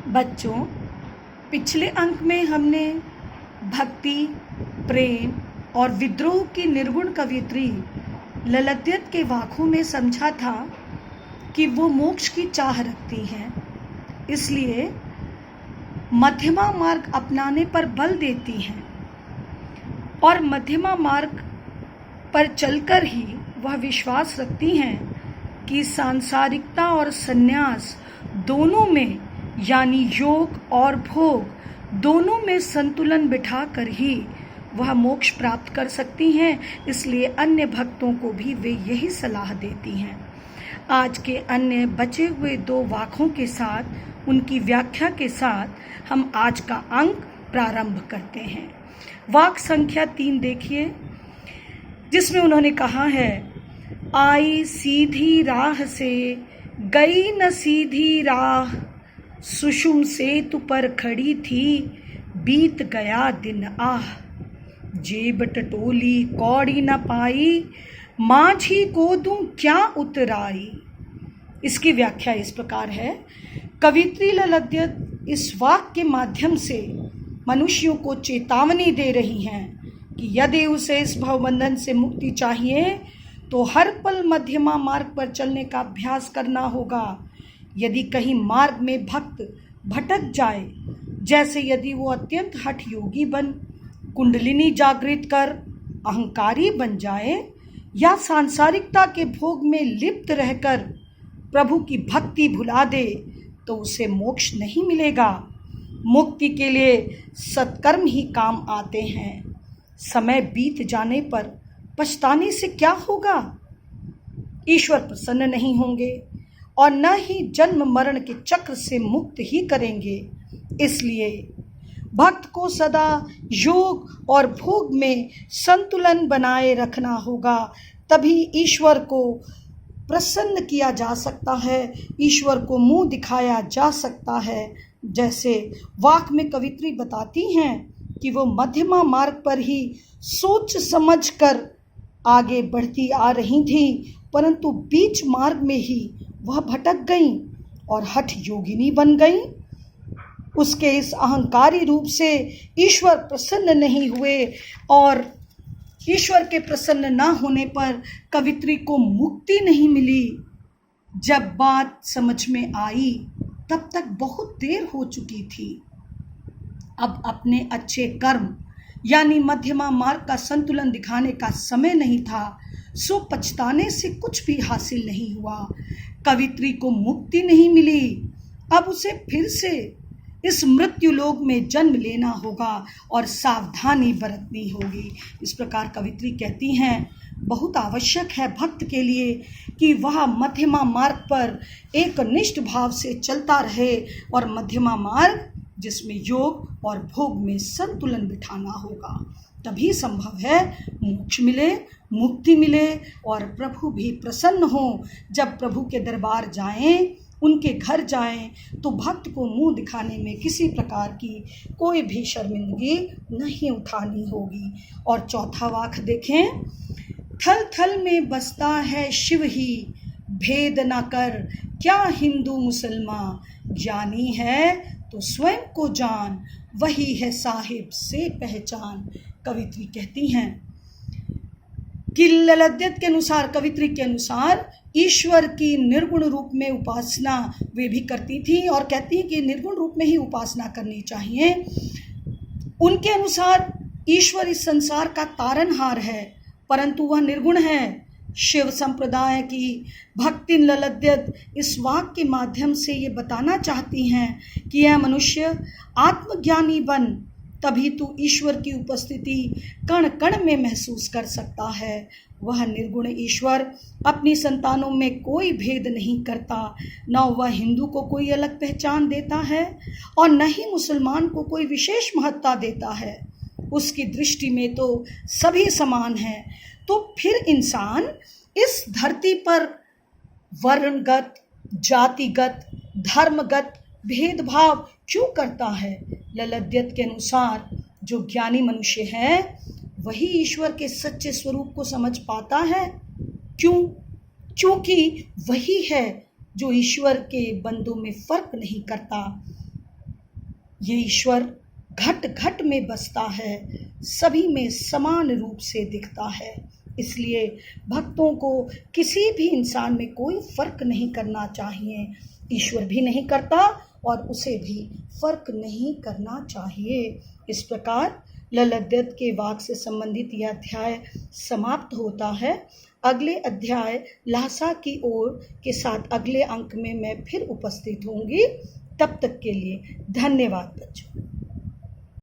बच्चों, पिछले अंक में हमने भक्ति, प्रेम और विद्रोह की निर्गुण कवयित्री ललद्यत के वाकों में समझा था कि वो मोक्ष की चाह रखती हैं, इसलिए मध्यमा मार्ग अपनाने पर बल देती हैं और मध्यमा मार्ग पर चलकर ही वह विश्वास रखती हैं कि सांसारिकता और संन्यास दोनों में, यानी योग और भोग दोनों में संतुलन बिठाकर ही वह मोक्ष प्राप्त कर सकती हैं। इसलिए अन्य भक्तों को भी वे यही सलाह देती हैं। आज के अन्य बचे हुए 2 वाकों के साथ, उनकी व्याख्या के साथ हम आज का अंक प्रारंभ करते हैं। वाक संख्या 3 देखिए, जिसमें उन्होंने कहा है, आई सीधी राह से गई न सीधी राह, सुषुम सेतु पर खड़ी थी बीत गया दिन आह, जेब टटोली कौड़ी न पाई, माझी को दूं क्या उतराई। इसकी व्याख्या इस प्रकार है। कवित्री ललद्यत इस वाक के माध्यम से मनुष्यों को चेतावनी दे रही हैं कि यदि उसे इस भवबंधन से मुक्ति चाहिए तो हर पल मध्यमा मार्ग पर चलने का अभ्यास करना होगा। यदि कहीं मार्ग में भक्त भटक जाए, जैसे यदि वो अत्यंत हठ योगी बन कुंडलिनी जागृत कर अहंकारी बन जाए या सांसारिकता के भोग में लिप्त रहकर प्रभु की भक्ति भुला दे, तो उसे मोक्ष नहीं मिलेगा। मुक्ति के लिए सत्कर्म ही काम आते हैं। समय बीत जाने पर पछताने से क्या होगा? ईश्वर प्रसन्न नहीं होंगे और न ही जन्म मरण के चक्र से मुक्त ही करेंगे। इसलिए भक्त को सदा योग और भोग में संतुलन बनाए रखना होगा, तभी ईश्वर को प्रसन्न किया जा सकता है, ईश्वर को मुंह दिखाया जा सकता है। जैसे वाक में कवित्री बताती हैं कि वो मध्यमा मार्ग पर ही सोच समझ कर आगे बढ़ती आ रही थी, परंतु बीच मार्ग में ही वह भटक गईं और हठ योगिनी बन गईं। उसके इस अहंकारी रूप से ईश्वर प्रसन्न नहीं हुए और ईश्वर के प्रसन्न न होने पर कवित्री को मुक्ति नहीं मिली। जब बात समझ में आई तब तक बहुत देर हो चुकी थी। अब अपने अच्छे कर्म यानी मध्यमा मार्ग का संतुलन दिखाने का समय नहीं था, सो पछताने से कुछ भी हासिल नहीं हुआ। कवित्री को मुक्ति नहीं मिली। अब उसे फिर से इस मृत्यु लोक में जन्म लेना होगा और सावधानी बरतनी होगी। इस प्रकार कवित्री कहती हैं, बहुत आवश्यक है भक्त के लिए कि वह मध्यमा मार्ग पर एक निष्ठ भाव से चलता रहे और मध्यमा मार्ग जिसमें योग और भोग में संतुलन बिठाना होगा, तभी संभव है मोक्ष मिले, मुक्ति मिले और प्रभु भी प्रसन्न हो। जब प्रभु के दरबार जाएं, उनके घर जाएं, तो भक्त को मुंह दिखाने में किसी प्रकार की कोई भी शर्मिंदगी नहीं उठानी होगी। और चौथा वाक देखें, थल थल में बसता है शिव ही, भेद न कर क्या हिंदू मुसलमान, ज्ञानी है तो स्वयं को जान, वही है साहिब से पहचान। कवित्री कहती हैं कि ललद्यत के अनुसार, कवित्री के अनुसार, ईश्वर की निर्गुण रूप में उपासना वे भी करती थी और कहती हैं कि निर्गुण रूप में ही उपासना करनी चाहिए। उनके अनुसार ईश्वर इस संसार का तारनहार है, परंतु वह निर्गुण है। शिव संप्रदाय की भक्ति ललद्यत इस वाक के माध्यम से ये बताना चाहती हैं कि यह मनुष्य आत्मज्ञानी बन, तभी तू ईश्वर की उपस्थिति कण कण में महसूस कर सकता है। वह निर्गुण ईश्वर अपनी संतानों में कोई भेद नहीं करता, न वह हिंदू को कोई अलग पहचान देता है और न ही मुसलमान को कोई विशेष महत्ता देता है। उसकी दृष्टि में तो सभी समान हैं। तो फिर इंसान इस धरती पर वर्णगत, जातिगत, धर्मगत भेदभाव क्यों करता है? ललद्यत के अनुसार जो ज्ञानी मनुष्य है वही ईश्वर के सच्चे स्वरूप को समझ पाता है। क्यों? क्योंकि वही है जो ईश्वर के बंदों में फर्क नहीं करता। ये ईश्वर घट घट में बसता है, सभी में समान रूप से दिखता है। इसलिए भक्तों को किसी भी इंसान में कोई फर्क नहीं करना चाहिए। ईश्वर भी नहीं करता और उसे भी फर्क नहीं करना चाहिए। इस प्रकार ललद्यत के वाक से संबंधित यह अध्याय समाप्त होता है। अगले अध्याय ल्हासा की ओर के साथ अगले अंक में मैं फिर उपस्थित होंगी। तब तक के लिए धन्यवाद बच्चों।